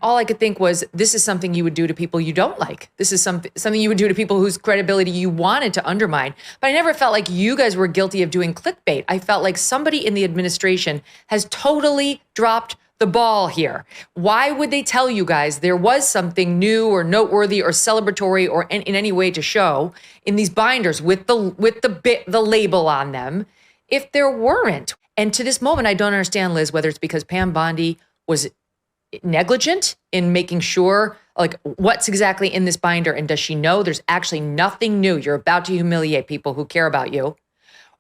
all I could think was, this is something you would do to people you don't like. This is something you would do to people whose credibility you wanted to undermine. But I never felt like you guys were guilty of doing clickbait. I felt like somebody in the administration has totally dropped the ball here. Why would they tell you guys there was something new or noteworthy or celebratory or in any way to show in these binders with the label on them if there weren't? And to this moment, I don't understand, Liz, whether it's because Pam Bondi was negligent in making sure, like, what's exactly in this binder, and does she know there's actually nothing new? You're about to humiliate people who care about you,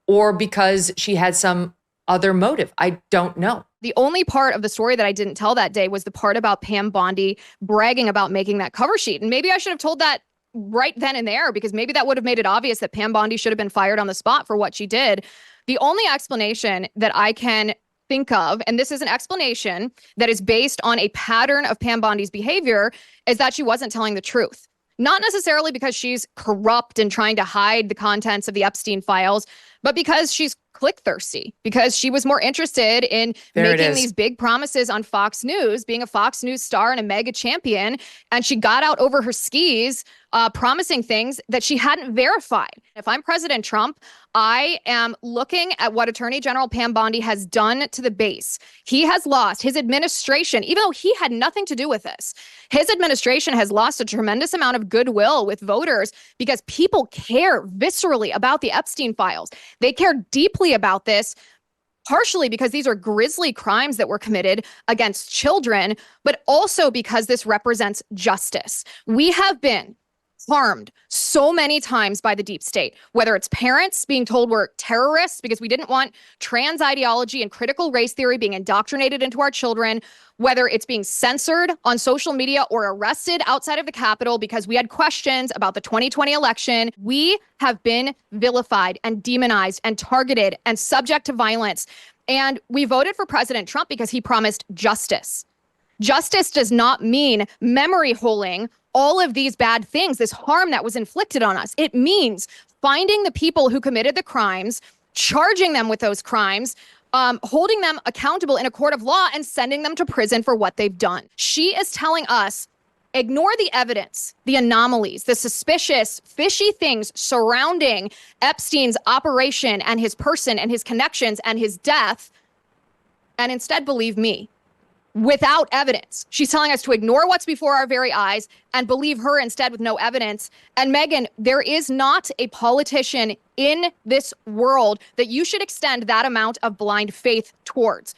or because she had some other motive. I don't know. The only part of the story that I didn't tell that day was the part about Pam Bondi bragging about making that cover sheet. And maybe I should have told that right then and there, because maybe that would have made it obvious that Pam Bondi should have been fired on the spot for what she did. The only explanation that I can think of, and this is an explanation that is based on a pattern of Pam Bondi's behavior, is that she wasn't telling the truth. Not necessarily because she's corrupt and trying to hide the contents of the Epstein files, but because she's click thirsty, because she was more interested in making these big promises on Fox News, being a Fox News star and a mega champion. And she got out over her skis, promising things that she hadn't verified. If I'm President Trump, I am looking at what Attorney General Pam Bondi has done to the base. He has lost his administration, even though he had nothing to do with this. His administration has lost a tremendous amount of goodwill with voters because people care viscerally about the Epstein files. They care deeply about this, partially because these are grisly crimes that were committed against children, but also because this represents justice. We have been harmed so many times by the deep state, whether it's parents being told we're terrorists because we didn't want trans ideology and critical race theory being indoctrinated into our children, whether it's being censored on social media or arrested outside of the Capitol because we had questions about the 2020 election. We have been vilified and demonized and targeted and subject to violence. And we voted for President Trump because he promised justice. Justice does not mean memory holing all of these bad things, this harm that was inflicted on us. It means finding the people who committed the crimes, charging them with those crimes, holding them accountable in a court of law, and sending them to prison for what they've done. She is telling us, ignore the evidence, the anomalies, the suspicious, fishy things surrounding Epstein's operation and his person and his connections and his death, and instead believe me. Without evidence. She's telling us to ignore what's before our very eyes and believe her instead with no evidence. And Megyn, there is not a politician in this world that you should extend that amount of blind faith towards.